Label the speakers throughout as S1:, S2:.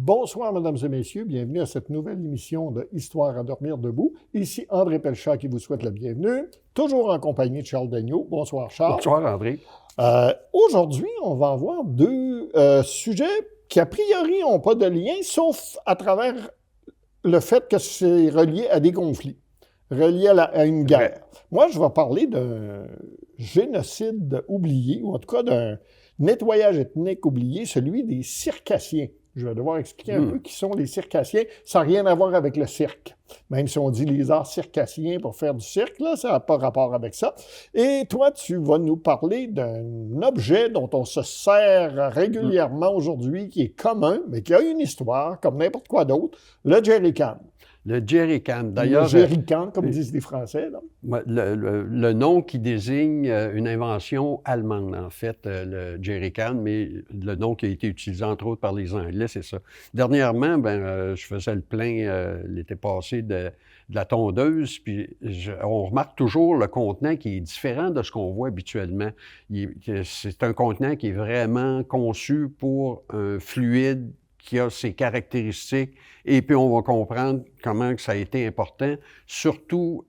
S1: Bonsoir, mesdames et messieurs. Bienvenue à cette nouvelle émission de Histoire à dormir debout. Ici André Pelchat qui vous souhaite la bienvenue, toujours en compagnie de Charles Dagneault. Bonsoir, Charles.
S2: Bonsoir, André.
S1: Aujourd'hui, on va avoir deux sujets qui, a priori, n'ont pas de lien, sauf à travers le fait que c'est relié à des conflits, relié à une guerre. Moi, je vais parler d'un génocide oublié, ou en tout cas d'un nettoyage ethnique oublié, celui des Circassiens. Je vais devoir expliquer un peu qui sont les Circassiens. Ça n'a rien à voir avec le cirque. Même si on dit les arts circassiens pour faire du cirque, là, ça n'a pas rapport avec ça. Et toi, tu vas nous parler d'un objet dont on se sert régulièrement aujourd'hui, qui est commun, mais qui a une histoire, comme n'importe quoi d'autre, le jerrycan.
S2: Le jerrycan, d'ailleurs...
S1: Le jerrycan, comme disent les Français, là.
S2: Le nom qui désigne une invention allemande, en fait, le jerrycan, mais le nom qui a été utilisé, entre autres, par les Anglais, c'est ça. Dernièrement, je faisais le plein l'été passé de la tondeuse, puis on remarque toujours le contenant qui est différent de ce qu'on voit habituellement. C'est un contenant qui est vraiment conçu pour un fluide qui a ses caractéristiques, et puis on va comprendre comment que ça a été important, surtout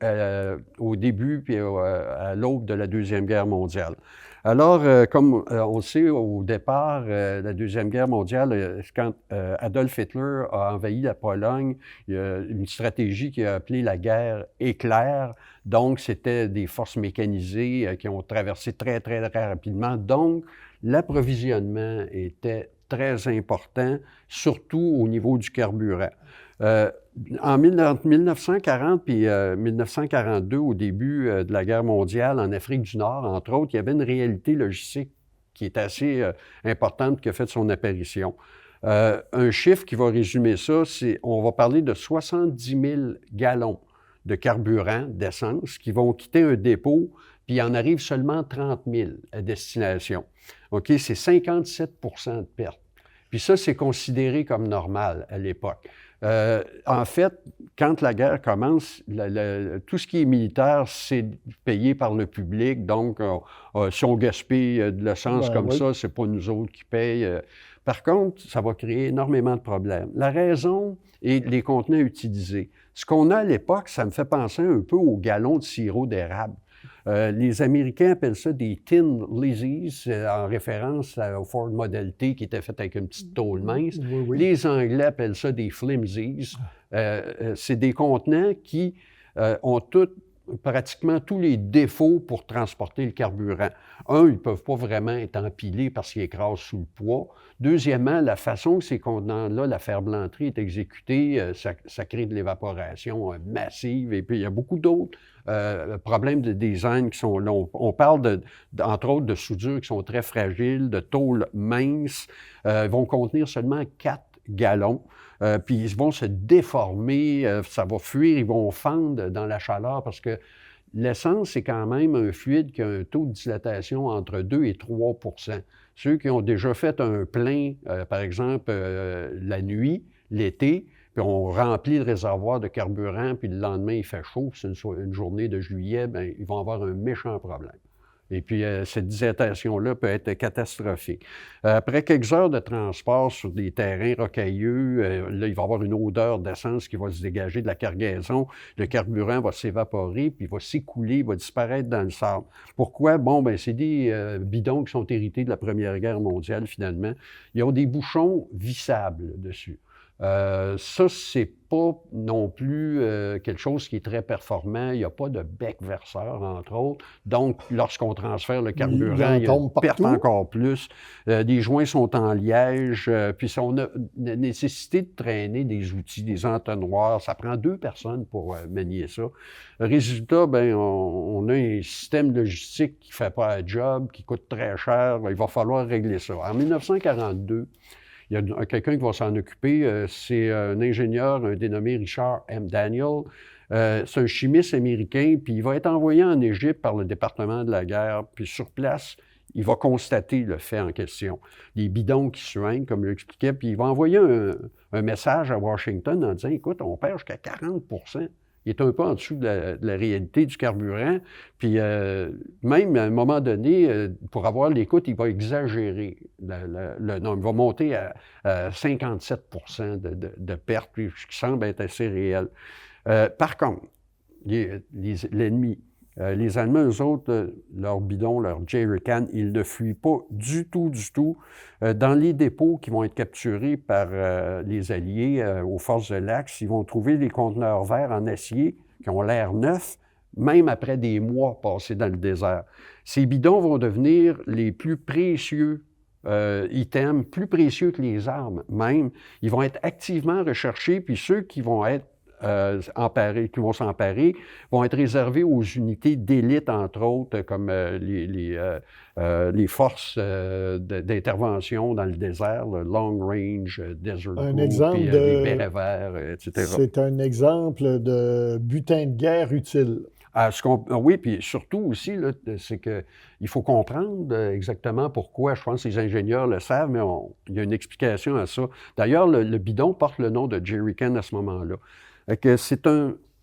S2: au début puis à l'aube de la Deuxième Guerre mondiale. Alors, comme on le sait, au départ, la Deuxième Guerre mondiale, quand Adolf Hitler a envahi la Pologne, il y a une stratégie qui a appelé la guerre éclair. Donc, c'était des forces mécanisées qui ont traversé très, très, très rapidement. Donc, l'approvisionnement était très important, surtout au niveau du carburant. En 1940 puis 1942, au début de la guerre mondiale, en Afrique du Nord, entre autres, il y avait une réalité logistique qui est assez importante qui a fait son apparition. Un chiffre qui va résumer ça, c'est on va parler de 70 000 gallons de carburant, d'essence, qui vont quitter un dépôt, puis il en arrive seulement 30 000 à destination. OK, c'est 57 % de perte. Puis ça, c'est considéré comme normal à l'époque. En fait, quand la guerre commence, tout ce qui est militaire, c'est payé par le public. Donc, si on gaspille de l'essence ça, c'est pas nous autres qui payent. Par contre, ça va créer énormément de problèmes. La raison est les contenants utilisés. Ce qu'on a à l'époque, ça me fait penser un peu aux gallons de sirop d'érable. Les Américains appellent ça des Tin Lizzies, en référence au Ford Model T qui était fait avec une petite tôle mince. Les Anglais appellent ça des Flimsies. C'est des contenants qui ont pratiquement tous les défauts pour transporter le carburant. Un, ils ne peuvent pas vraiment être empilés parce qu'ils écrasent sous le poids. Deuxièmement, la façon que ces contenants-là, la ferblanterie est exécutée, ça crée de l'évaporation massive. Et puis, il y a beaucoup d'autres problèmes de design qui sont là. On parle, entre autres, de soudures qui sont très fragiles, de tôles minces. Ils vont contenir seulement 4 gallons. Puis ils vont se déformer, ça va fuir, ils vont fendre dans la chaleur parce que l'essence, c'est quand même un fluide qui a un taux de dilatation entre 2 et 3 %. Ceux qui ont déjà fait un plein, par exemple, la nuit, l'été, puis on remplit le réservoir de carburant, puis le lendemain, il fait chaud, c'est une journée de juillet, bien, ils vont avoir un méchant problème. Et puis, cette dilatation-là peut être catastrophique. Après quelques heures de transport sur des terrains rocailleux, là, il va y avoir une odeur d'essence qui va se dégager de la cargaison. Le carburant va s'évaporer, puis il va s'écouler, il va disparaître dans le sable. Pourquoi? Bon, bien, c'est des bidons qui sont hérités de la Première Guerre mondiale, finalement. Ils ont des bouchons vissables dessus. Ça, c'est pas non plus quelque chose qui est très performant. Il n'y a pas de bec verseur, entre autres. Donc, lorsqu'on transfère le carburant, il y a une perte encore plus. Les joints sont en liège. Puis, on a la nécessité de traîner des outils, des entonnoirs. Ça prend 2 personnes pour manier ça. Résultat, bien, on a un système logistique qui ne fait pas un job, qui coûte très cher. Il va falloir régler ça. En 1942, il y a quelqu'un qui va s'en occuper, c'est un ingénieur, un dénommé Richard M. Daniel. C'est un chimiste américain, puis il va être envoyé en Égypte par le département de la guerre, puis sur place, il va constater le fait en question. Les bidons qui suintent, comme je l'expliquais, puis il va envoyer un message à Washington en disant « Écoute, on perd jusqu'à 40 % il est un peu en dessous de la réalité du carburant. Puis même à un moment donné, pour avoir l'écoute, il va exagérer le nombre. Il va monter à 57 de pertes, puis ce qui semble être assez réel. Par contre, l'ennemi, les Allemands, eux autres, leur bidon, leur jerrycan, ils ne fuient pas du tout. Dans les dépôts qui vont être capturés par les Alliés aux forces de l'Axe, ils vont trouver des conteneurs verts en acier qui ont l'air neufs, même après des mois passés dans le désert. Ces bidons vont devenir les plus précieux items, plus précieux que les armes même. Ils vont être activement recherchés, puis ceux qui vont être qui vont s'emparer, vont être réservés aux unités d'élite, entre autres, comme les forces d'intervention dans le désert, le Long Range, Desert Group, puis les bérets verts, etc.
S1: C'est un exemple de butin de guerre utile.
S2: Oui, puis surtout aussi, là, c'est qu'il faut comprendre exactement pourquoi. Je pense que les ingénieurs le savent, mais il y a une explication à ça. D'ailleurs, le bidon porte le nom de jerrycan à ce moment-là.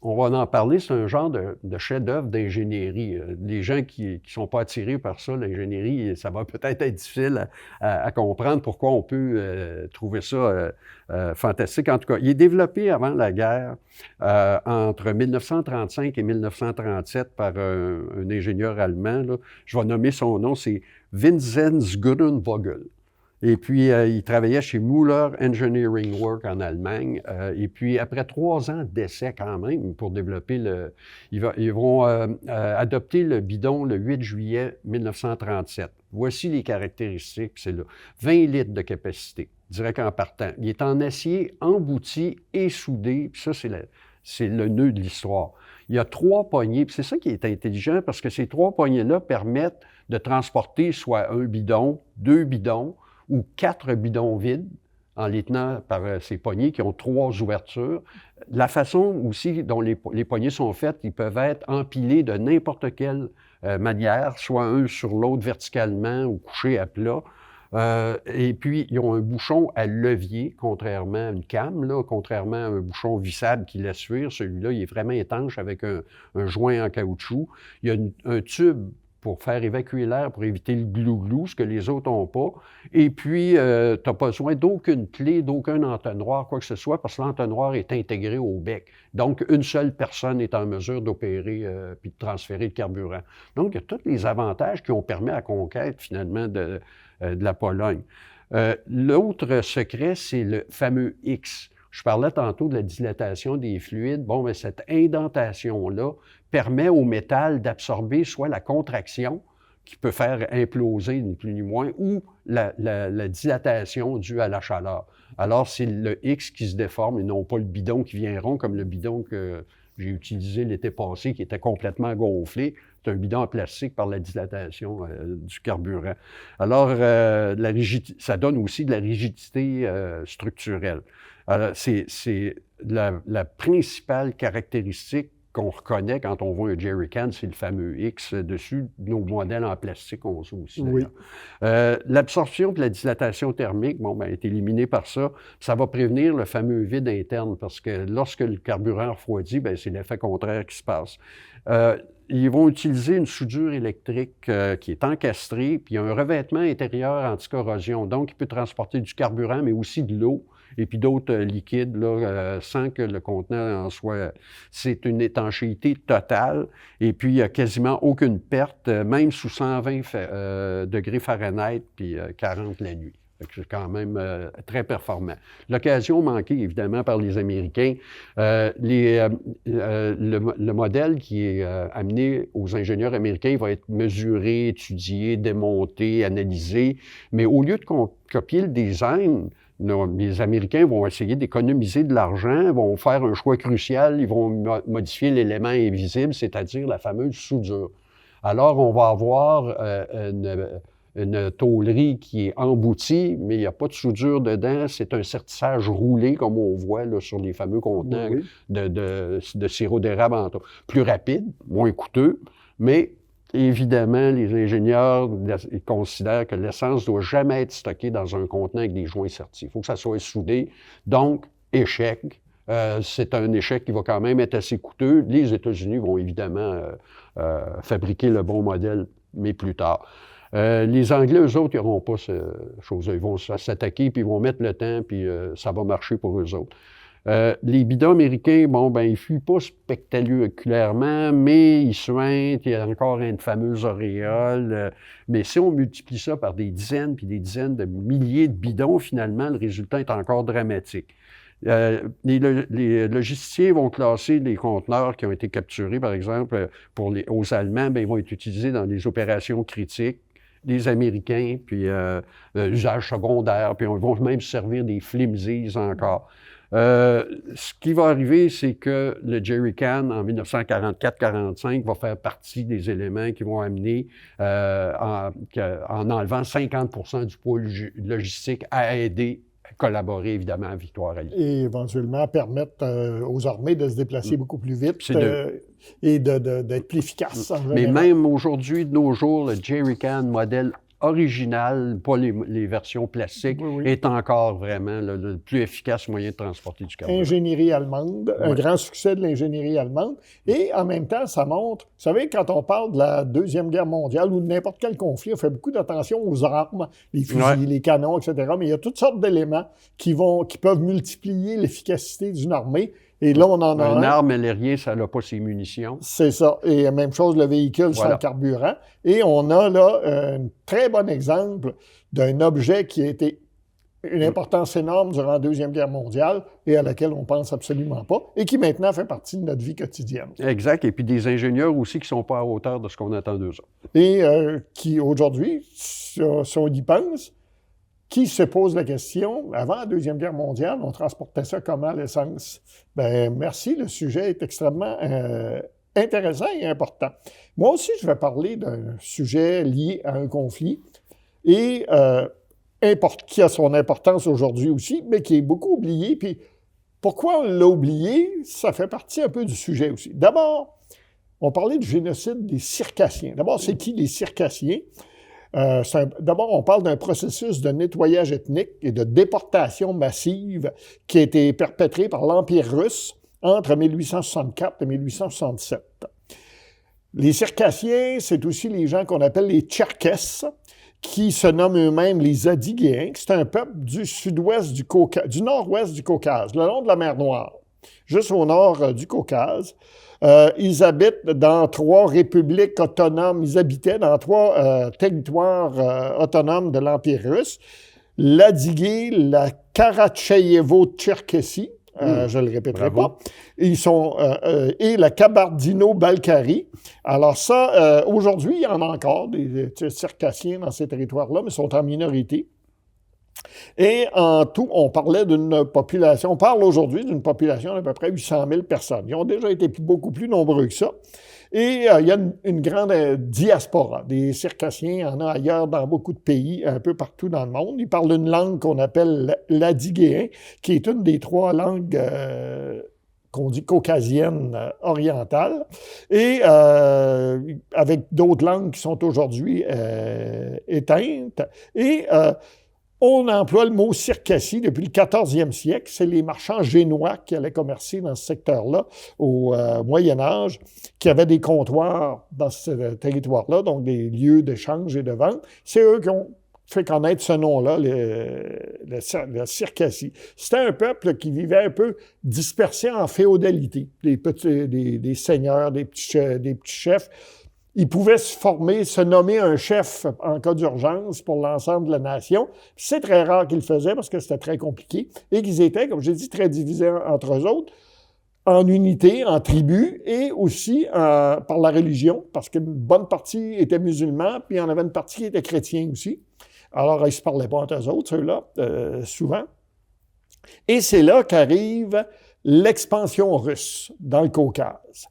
S2: On va en parler, c'est un genre de chef-d'œuvre d'ingénierie. Les gens qui ne sont pas attirés par ça, l'ingénierie, ça va peut-être être difficile à comprendre pourquoi on peut trouver ça fantastique. En tout cas, il est développé avant la guerre, entre 1935 et 1937, par un ingénieur allemand. Là. Je vais nommer son nom, c'est Vinzenz Gudenvogel. Et puis, il travaillait chez Müller Engineering Work en Allemagne. Et puis, après 3 ans d'essai quand même pour développer ils vont adopter le bidon le 8 juillet 1937. Voici les caractéristiques, c'est là. 20 litres de capacité, direct en partant. Il est en acier embouti et soudé, puis ça, c'est le nœud de l'histoire. Il y a 3 poignées, puis c'est ça qui est intelligent, parce que ces 3 poignées-là permettent de transporter soit un bidon, 2 bidons, ou 4 bidons vides en les tenant par ces poignées qui ont 3 ouvertures. La façon aussi dont les poignées sont faites, ils peuvent être empilés de n'importe quelle manière, soit un sur l'autre verticalement ou couchés à plat. Et puis, ils ont un bouchon à levier, contrairement à une came, là, contrairement à un bouchon vissable qui laisse fuir. Celui-là, il est vraiment étanche avec un joint en caoutchouc. Il y a un tube pour faire évacuer l'air, pour éviter le glou-glou, ce que les autres n'ont pas. Et puis, tu n'as pas besoin d'aucune clé, d'aucun entonnoir, quoi que ce soit, parce que l'entonnoir est intégré au bec. Donc, une seule personne est en mesure d'opérer puis de transférer le carburant. Donc, il y a tous les avantages qui ont permis la conquête, finalement, de la Pologne. L'autre secret, c'est le fameux X. Je parlais tantôt de la dilatation des fluides. Bon, mais cette indentation-là permet au métal d'absorber soit la contraction, qui peut faire imploser, ni plus ni moins, ou la dilatation due à la chaleur. Alors, c'est le X qui se déforme et non pas le bidon qui vient rond, comme le bidon que j'ai utilisé l'été passé, qui était complètement gonflé. C'est un bidon en plastique par la dilatation du carburant. Alors, ça donne aussi de la rigidité structurelle. Alors, c'est la principale caractéristique qu'on reconnaît quand on voit un jerrycan, c'est le fameux X dessus. Nos modèles en plastique ont ça aussi.
S1: Oui.
S2: L'absorption de la dilatation thermique, est éliminée par ça. Ça va prévenir le fameux vide interne parce que lorsque le carburant refroidit, c'est l'effet contraire qui se passe. Ils vont utiliser une soudure électrique qui est encastrée, puis il y a un revêtement intérieur anticorrosion. Donc, il peut transporter du carburant, mais aussi de l'eau et puis d'autres liquides, là, sans que le contenant en soit... C'est une étanchéité totale, et puis il n'y a quasiment aucune perte, même sous 120 degrés Fahrenheit, puis 40 la nuit. C'est quand même très performant. L'occasion manquée, évidemment, par les Américains. Le modèle qui est amené aux ingénieurs américains va être mesuré, étudié, démonté, analysé. Mais au lieu de copier le design, les Américains vont essayer d'économiser de l'argent, vont faire un choix crucial, ils vont modifier l'élément invisible, c'est-à-dire la fameuse soudure. Alors, on va avoir une tôlerie qui est emboutie, mais il n'y a pas de soudure dedans. C'est un sertissage roulé, comme on voit là, sur les fameux contenants de sirop d'érable. Plus rapide, moins coûteux, mais évidemment, les ingénieurs ils considèrent que l'essence ne doit jamais être stockée dans un contenant avec des joints sertis. Il faut que ça soit soudé. Donc, échec. C'est un échec qui va quand même être assez coûteux. Les États-Unis vont évidemment fabriquer le bon modèle, mais plus tard. Les Anglais, eux autres, ils n'auront pas ce chose-là. Ils vont s'attaquer, puis ils vont mettre le temps, puis ça va marcher pour eux autres. Les bidons américains, bon, ben, ils ne fuient pas spectaculairement, mais ils suintent, il y a encore une fameuse auréole. Mais si on multiplie ça par des dizaines puis des dizaines de milliers de bidons, finalement, le résultat est encore dramatique. Les logisticiens vont classer les conteneurs qui ont été capturés, par exemple, aux Allemands, bien, ils vont être utilisés dans des opérations critiques. Les Américains, puis usage secondaire, puis on va même servir des flimsies encore. Ce qui va arriver, c'est que le jerrycan, en 1944-45, va faire partie des éléments qui vont amener, en enlevant 50 du poids logistique, à aider collaborer, évidemment, à Victoire alliée.
S1: Et éventuellement permettre aux armées de se déplacer beaucoup plus vite et d'être plus efficaces.
S2: Mais même aujourd'hui, de nos jours, le jerrycan modèle original, pas les versions plastiques, est encore vraiment le plus efficace moyen de transporter du carburant.
S1: Ingénierie allemande, un grand succès de l'ingénierie allemande. Et en même temps, ça montre, vous savez, quand on parle de la Deuxième Guerre mondiale ou de n'importe quel conflit, on fait beaucoup d'attention aux armes, les fusils, les canons, etc. Mais il y a toutes sortes d'éléments qui peuvent multiplier l'efficacité d'une armée. Et là, on en a
S2: une arme, elle est rien, ça n'a pas ses munitions.
S1: C'est ça. Et même chose, le véhicule sans carburant. Et on a là un très bon exemple d'un objet qui a été une importance énorme durant la Deuxième Guerre mondiale et à laquelle on ne pense absolument pas et qui maintenant fait partie de notre vie quotidienne.
S2: Exact. Et puis des ingénieurs aussi qui ne sont pas à hauteur de ce qu'on attend d'eux autres.
S1: Et qui, aujourd'hui, si on y pense, qui se pose la question, avant la Deuxième Guerre mondiale, on transportait ça comment, l'essence? Bien, merci, le sujet est extrêmement intéressant et important. Moi aussi, je vais parler d'un sujet lié à un conflit et qui a son importance aujourd'hui aussi, mais qui est beaucoup oublié. Puis, pourquoi on l'a oublié? Ça fait partie un peu du sujet aussi. D'abord, on parlait du génocide des Circassiens. D'abord, c'est qui les Circassiens? D'abord, on parle d'un processus de nettoyage ethnique et de déportation massive qui a été perpétré par l'Empire russe entre 1864 et 1867. Les Circassiens, c'est aussi les gens qu'on appelle les Tcherkesses, qui se nomment eux-mêmes les Adyguéens. C'est un peuple du sud-ouest du nord-ouest du Caucase, le long de la mer Noire, juste au nord du Caucase. Ils habitent dans 3 républiques autonomes. Ils habitaient dans 3 territoires autonomes de l'Empire russe. L'Adyguée, la Karatchaïévo-Tcherkessie, je ne le répéterai pas, et la Kabardino-Balkarie. Alors ça, aujourd'hui, il y en a encore des Circassiens dans ces territoires-là, mais ils sont en minorité. Et en tout, on parlait d'une population, on parle aujourd'hui d'une population d'à peu près 800 000 personnes. Ils ont déjà été beaucoup plus nombreux que ça. Et il y a une grande diaspora. Des Circassiens, il y en a ailleurs dans beaucoup de pays, un peu partout dans le monde. Ils parlent une langue qu'on appelle l'adyguéen, qui est une des 3 langues qu'on dit caucasiennes orientales, et avec d'autres langues qui sont aujourd'hui éteintes. Et on emploie le mot Circassie depuis le 14e siècle. C'est les marchands génois qui allaient commercer dans ce secteur-là au Moyen Âge, qui avaient des comptoirs dans ce territoire-là, donc des lieux d'échange et de vente. C'est eux qui ont fait connaître ce nom-là, le Circassie. C'était un peuple qui vivait un peu dispersé en féodalité, des seigneurs, des petits chefs. Ils pouvaient se nommer un chef en cas d'urgence pour l'ensemble de la nation. C'est très rare qu'ils le faisaient parce que c'était très compliqué et qu'ils étaient, comme j'ai dit, très divisés entre eux autres, en unités, en tribus et aussi par la religion, parce qu'une bonne partie était musulmans, puis il y en avait une partie qui était chrétien aussi. Alors, ils ne se parlaient pas entre eux autres, ceux-là, souvent. Et c'est là qu'arrive l'expansion russe dans le Caucase.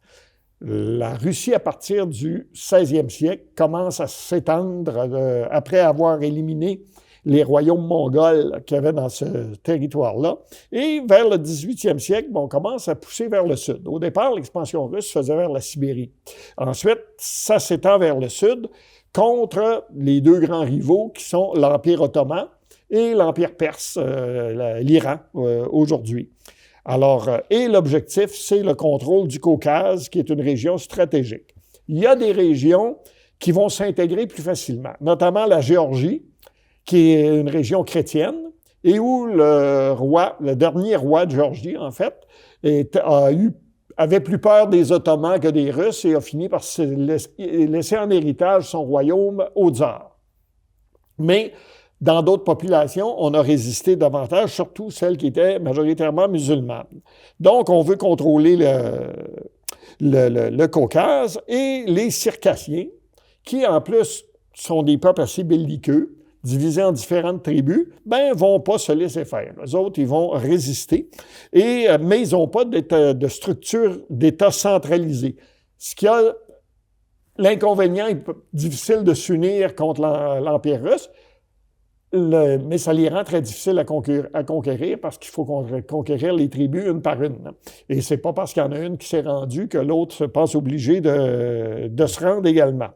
S1: La Russie, à partir du 16e siècle, commence à s'étendre après avoir éliminé les royaumes mongols qu'il y avait dans ce territoire-là. Et vers le 18e siècle, on commence à pousser vers le sud. Au départ, l'expansion russe se faisait vers la Sibérie. Ensuite, ça s'étend vers le sud contre les 2 grands rivaux qui sont l'Empire ottoman et l'Empire perse, l'Iran aujourd'hui. Alors, et l'objectif, c'est le contrôle du Caucase, qui est une région stratégique. Il y a des régions qui vont s'intégrer plus facilement, notamment la Géorgie, qui est une région chrétienne, et où le dernier roi de Géorgie, en fait, avait plus peur des Ottomans que des Russes et a fini par laisser en héritage son royaume aux tsars. Mais dans d'autres populations, on a résisté davantage, surtout celles qui étaient majoritairement musulmanes. Donc, on veut contrôler le Caucase et les Circassiens, qui en plus sont des peuples assez belliqueux, divisés en différentes tribus, vont pas se laisser faire. Les autres, ils vont résister, mais ils n'ont pas de structure d'État centralisée. Ce qui a l'inconvénient, difficile de s'unir contre l'Empire russe, mais ça les rend très difficiles à conquérir parce qu'il faut conquérir les tribus une par une. Et c'est pas parce qu'il y en a une qui s'est rendue que l'autre se pense obligé de se rendre également.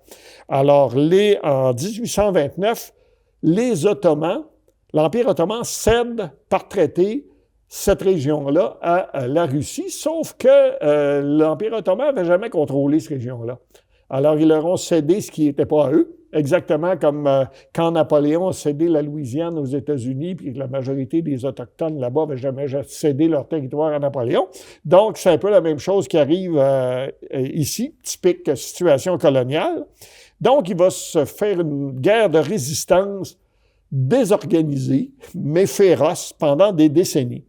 S1: Alors, en 1829, les Ottomans, l'Empire ottoman cède par traité cette région-là à la Russie, sauf que l'Empire ottoman n'avait jamais contrôlé cette région-là. Alors, ils leur ont cédé ce qui n'était pas à eux, exactement comme quand Napoléon a cédé la Louisiane aux États-Unis, puis que la majorité des Autochtones là-bas n'avaient jamais cédé leur territoire à Napoléon. Donc, c'est un peu la même chose qui arrive ici, typique situation coloniale. Donc, il va se faire une guerre de résistance désorganisée, mais féroce, pendant des décennies.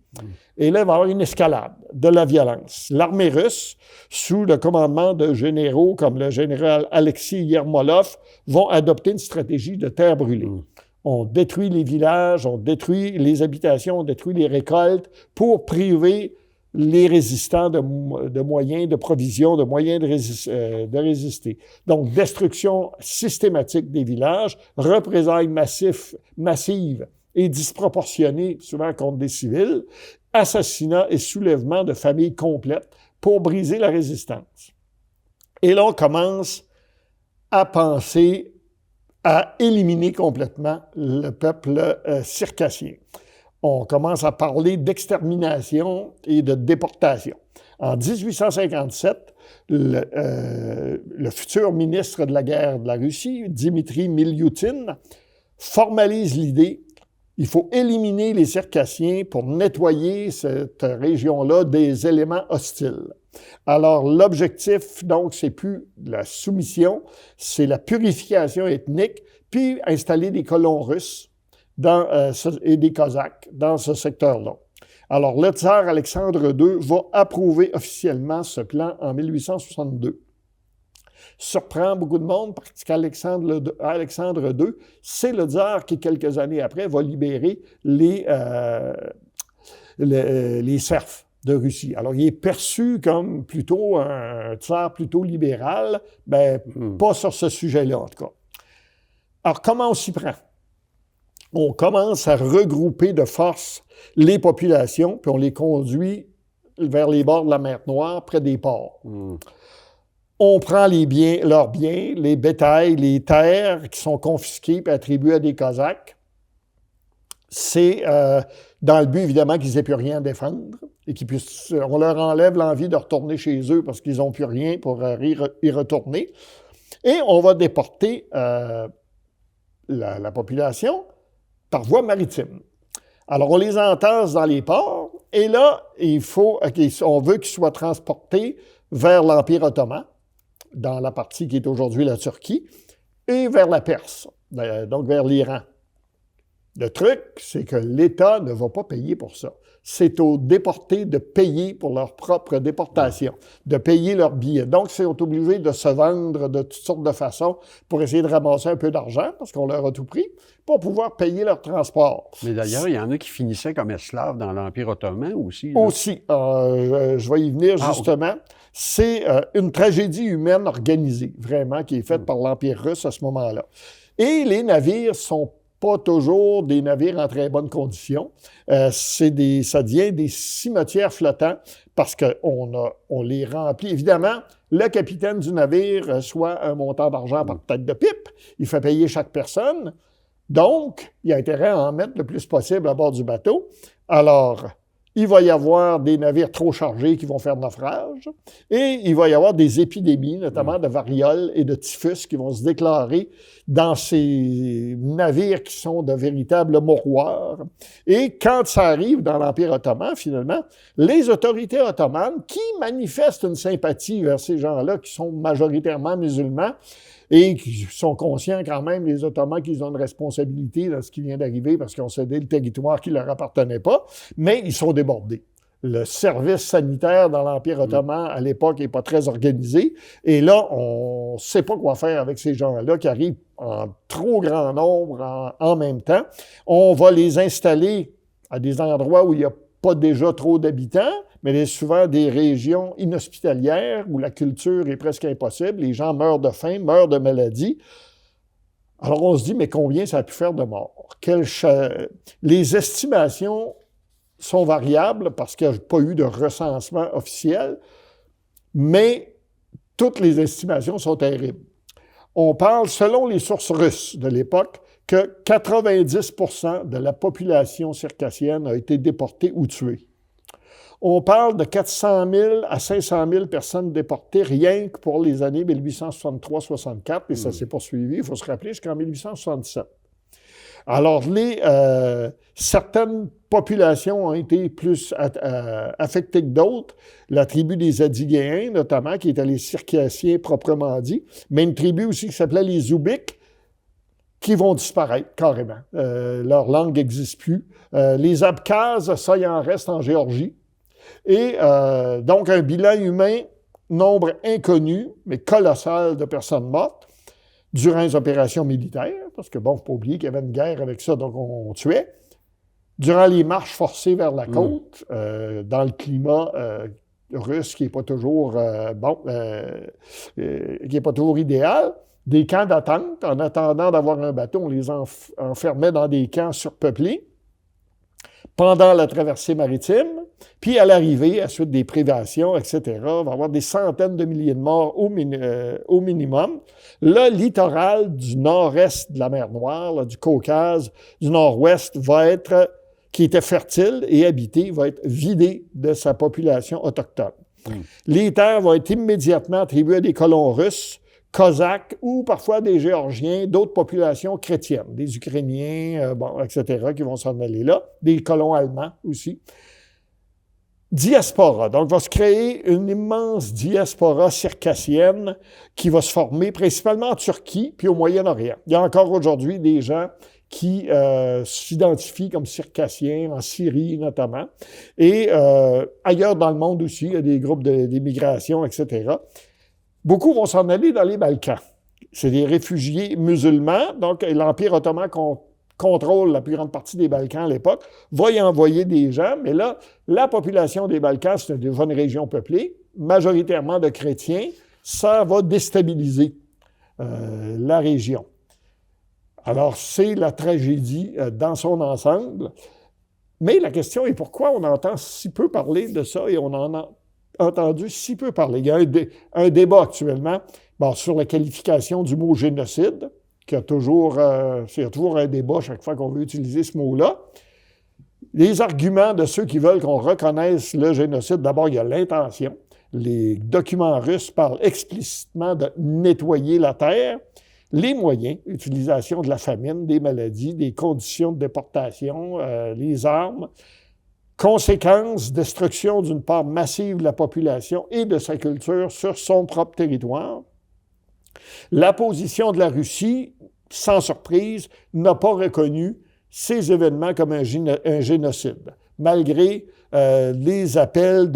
S1: Et là, il va y avoir une escalade de la violence. L'armée russe, sous le commandement de généraux comme le général Alexis Yermolov, vont adopter une stratégie de terre brûlée. On détruit les villages, on détruit les habitations, on détruit les récoltes pour priver les résistants de moyens de provision, de moyens de résister. Donc, destruction systématique des villages, représailles massives et disproportionnées, souvent contre des civils, assassinat et soulèvement de familles complètes pour briser la résistance. Et là, on commence à penser à éliminer complètement le peuple circassien. On commence à parler d'extermination et de déportation. En 1857, le futur ministre de la guerre de la Russie, Dimitri Milioutin, formalise l'idée il faut éliminer les Circassiens pour nettoyer cette région-là des éléments hostiles. Alors, l'objectif, donc, c'est plus la soumission, c'est la purification ethnique, puis installer des colons russes et des Cosaques dans ce secteur-là. Alors, le tsar Alexandre II va approuver officiellement ce plan en 1862. Surprend beaucoup de monde parce qu'Alexandre II, c'est le tsar qui, quelques années après, va libérer les serfs de Russie. Alors, il est perçu comme plutôt un tsar plutôt libéral, pas sur ce sujet-là, en tout cas. Alors, comment on s'y prend? On commence à regrouper de force les populations, puis on les conduit vers les bords de la mer Noire, près des ports. On prend leurs biens, les bétails, les terres qui sont confisquées et attribuées à des Cosaques. C'est dans le but, évidemment, qu'ils n'aient plus rien à défendre et on leur enlève l'envie de retourner chez eux parce qu'ils n'ont plus rien pour y retourner. Et on va déporter la population par voie maritime. Alors, on les entasse dans les ports et là, on veut qu'ils soient transportés vers l'Empire ottoman, dans la partie qui est aujourd'hui la Turquie, et vers la Perse, donc vers l'Iran. Le truc, c'est que l'État ne va pas payer pour ça. C'est aux déportés de payer pour leur propre déportation, de payer leurs billets. Donc, ils sont obligés de se vendre de toutes sortes de façons pour essayer de ramasser un peu d'argent, parce qu'on leur a tout pris, pour pouvoir payer leur transport.
S2: Mais d'ailleurs, il y en a qui finissaient comme esclaves dans l'Empire ottoman aussi. Là.
S1: Aussi. Je vais y venir justement. Okay. C'est une tragédie humaine organisée, vraiment, qui est faite par l'Empire russe à ce moment-là. Et les navires sont pas toujours des navires en très bonnes conditions. Ça devient des cimetières flottants parce qu'on les remplit. Évidemment, le capitaine du navire reçoit un montant d'argent par tête de pipe. Il fait payer chaque personne. Donc, il y a intérêt à en mettre le plus possible à bord du bateau. Alors, il va y avoir des navires trop chargés qui vont faire naufrage, et il va y avoir des épidémies, notamment de variole et de typhus, qui vont se déclarer dans ces navires qui sont de véritables mouroirs. Et quand ça arrive dans l'Empire ottoman, finalement, les autorités ottomanes, qui manifestent une sympathie vers ces gens-là, qui sont majoritairement musulmans, et qui sont conscients quand même, les Ottomans, qu'ils ont une responsabilité dans ce qui vient d'arriver parce qu'ils ont cédé le territoire qui ne leur appartenait pas, mais ils sont débordés. Le service sanitaire dans l'Empire ottoman, à l'époque, n'est pas très organisé. Et là, on ne sait pas quoi faire avec ces gens-là qui arrivent en trop grand nombre en même temps. On va les installer à des endroits où il n'y a pas déjà trop d'habitants, mais souvent des régions inhospitalières où la culture est presque impossible. Les gens meurent de faim, meurent de maladies. Alors on se dit, mais combien ça a pu faire de morts? Les estimations sont variables parce qu'il n'y a pas eu de recensement officiel, mais toutes les estimations sont terribles. On parle, selon les sources russes de l'époque, que 90% de la population circassienne a été déportée ou tuée. On parle de 400 000 à 500 000 personnes déportées rien que pour les années 1863-64, et ça s'est poursuivi, il faut se rappeler, jusqu'en 1877. Alors, certaines populations ont été plus affectées que d'autres. La tribu des Adyguéens, notamment, qui étaient les Circassiens proprement dit, mais une tribu aussi qui s'appelait les Zoubiks, qui vont disparaître carrément. Leur langue n'existe plus. Les Abkhazes, ça, il en reste en Géorgie. Et donc, un bilan humain, nombre inconnu, mais colossal de personnes mortes durant les opérations militaires, parce que, bon, il ne faut pas oublier qu'il y avait une guerre avec ça, donc on tuait. Durant les marches forcées vers la côte, dans le climat russe qui n'est pas toujours, qui n'est pas toujours idéal, des camps d'attente. En attendant d'avoir un bateau, on les enfermait dans des camps surpeuplés pendant la traversée maritime. Puis à l'arrivée, à suite des privations, etc., il va y avoir des centaines de milliers de morts au minimum. Le littoral du nord-est de la mer Noire, là, du Caucase, du nord-ouest, qui était fertile et habité, va être vidé de sa population autochtone. Les terres vont être immédiatement attribuées à des colons russes, cosaques ou parfois des Géorgiens, d'autres populations chrétiennes, des Ukrainiens, etc., qui vont s'en aller là, des colons allemands aussi. Diaspora. Donc, va se créer une immense diaspora circassienne qui va se former principalement en Turquie puis au Moyen-Orient. Il y a encore aujourd'hui des gens qui s'identifient comme circassiens, en Syrie notamment, et ailleurs dans le monde aussi, il y a des groupes d'immigration, etc. Beaucoup vont s'en aller dans les Balkans. C'est des réfugiés musulmans, donc l'Empire ottoman contrôle la plus grande partie des Balkans à l'époque, va y envoyer des gens, mais là, la population des Balkans, c'est déjà une région peuplée, majoritairement de chrétiens, ça va déstabiliser la région. Alors, c'est la tragédie dans son ensemble, mais la question est pourquoi on entend si peu parler de ça et on en a entendu si peu parler. Il y a un débat actuellement sur la qualification du mot génocide, il y a toujours un débat chaque fois qu'on veut utiliser ce mot-là. Les arguments de ceux qui veulent qu'on reconnaisse le génocide, d'abord, il y a l'intention. Les documents russes parlent explicitement de nettoyer la terre. Les moyens, utilisation de la famine, des maladies, des conditions de déportation, les armes. Conséquence, destruction d'une part massive de la population et de sa culture sur son propre territoire. La position de la Russie, sans surprise, n'a pas reconnu ces événements comme un génocide, malgré les appels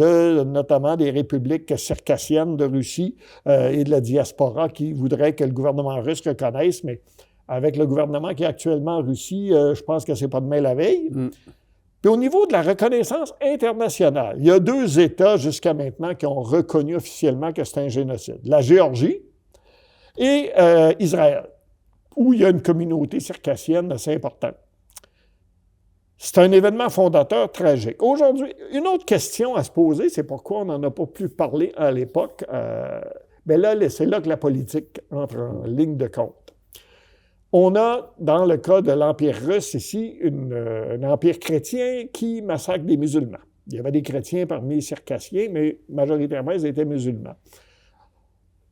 S1: notamment des républiques circassiennes de Russie et de la diaspora qui voudraient que le gouvernement russe reconnaisse, mais avec le gouvernement qui est actuellement en Russie, je pense que c'est pas demain la veille. Puis au niveau de la reconnaissance internationale, il y a 2 États jusqu'à maintenant qui ont reconnu officiellement que c'est un génocide. La Géorgie et Israël, où il y a une communauté circassienne assez importante. C'est un événement fondateur tragique. Aujourd'hui, une autre question à se poser, c'est pourquoi on n'en a pas plus parlé à l'époque. C'est là que la politique entre en ligne de compte. On a, dans le cas de l'Empire russe ici, un empire chrétien qui massacre des musulmans. Il y avait des chrétiens parmi les circassiens, mais majoritairement, ils étaient musulmans.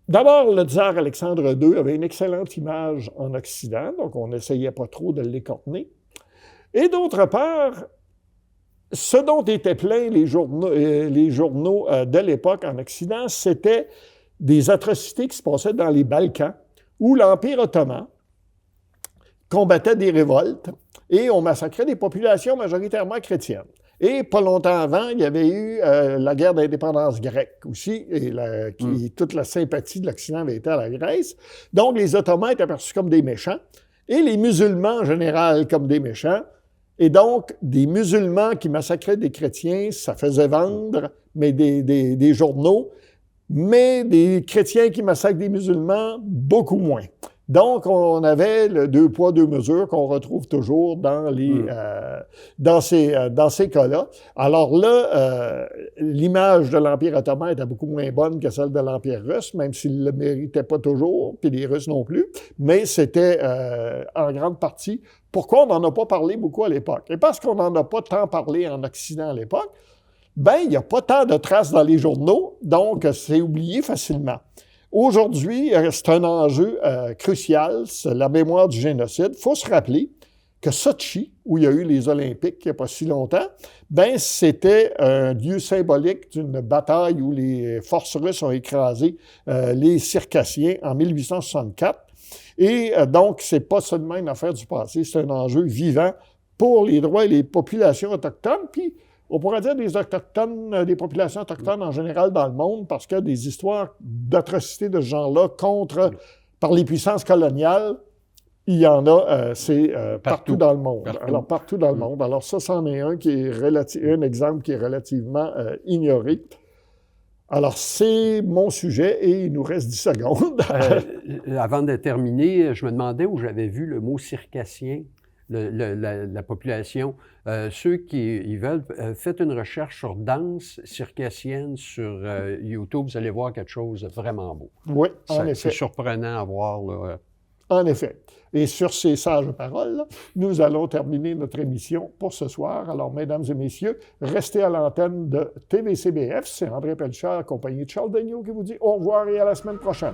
S1: D'abord, le tsar Alexandre II avait une excellente image en Occident, donc on n'essayait pas trop de l'écorner. Et d'autre part, ce dont étaient pleins les journaux de l'époque en Occident, c'était des atrocités qui se passaient dans les Balkans, où l'Empire ottoman combattait des révoltes et on massacrait des populations majoritairement chrétiennes. Et pas longtemps avant, il y avait eu la guerre d'indépendance grecque aussi, et toute la sympathie de l'Occident avait été à la Grèce. Donc, les Ottomans étaient perçus comme des méchants, et les musulmans en général comme des méchants. Et donc, des musulmans qui massacraient des chrétiens, ça faisait vendre mais des journaux, mais des chrétiens qui massacrent des musulmans, beaucoup moins. Donc, on avait le deux poids, deux mesures qu'on retrouve toujours dans ces cas-là. Alors là, l'image de l'Empire ottoman était beaucoup moins bonne que celle de l'Empire russe, même s'il ne le méritait pas toujours, puis les Russes non plus, mais c'était en grande partie pourquoi on n'en a pas parlé beaucoup à l'époque. Et parce qu'on n'en a pas tant parlé en Occident à l'époque, il n'y a pas tant de traces dans les journaux, donc c'est oublié facilement. Aujourd'hui, c'est un enjeu crucial, c'est la mémoire du génocide. Il faut se rappeler que Sochi, où il y a eu les Olympiques il n'y a pas si longtemps, c'était un lieu symbolique d'une bataille où les forces russes ont écrasé les Circassiens en 1864. Et donc, ce n'est pas seulement une affaire du passé, c'est un enjeu vivant pour les droits et les populations autochtones. Puis, on pourrait dire des autochtones, des populations autochtones en général dans le monde, parce que des histoires d'atrocités de ce genre-là par les puissances coloniales, il y en a, partout dans le monde. Alors, partout dans le monde. Alors, ça, c'en est un exemple qui est relativement ignoré. Alors, c'est mon sujet et il nous reste 10 secondes.
S2: Avant de terminer, je me demandais où j'avais vu le mot circassien. La population. Ceux qui veulent, faites une recherche sur danse circassienne sur YouTube, vous allez voir quelque chose de vraiment beau.
S1: Oui, en effet.
S2: C'est surprenant à voir. Là.
S1: En effet. Et sur ces sages paroles, nous allons terminer notre émission pour ce soir. Alors, mesdames et messieurs, restez à l'antenne de TVCBF. C'est André Pelchard, accompagné de Charles Daigneault, qui vous dit au revoir et à la semaine prochaine.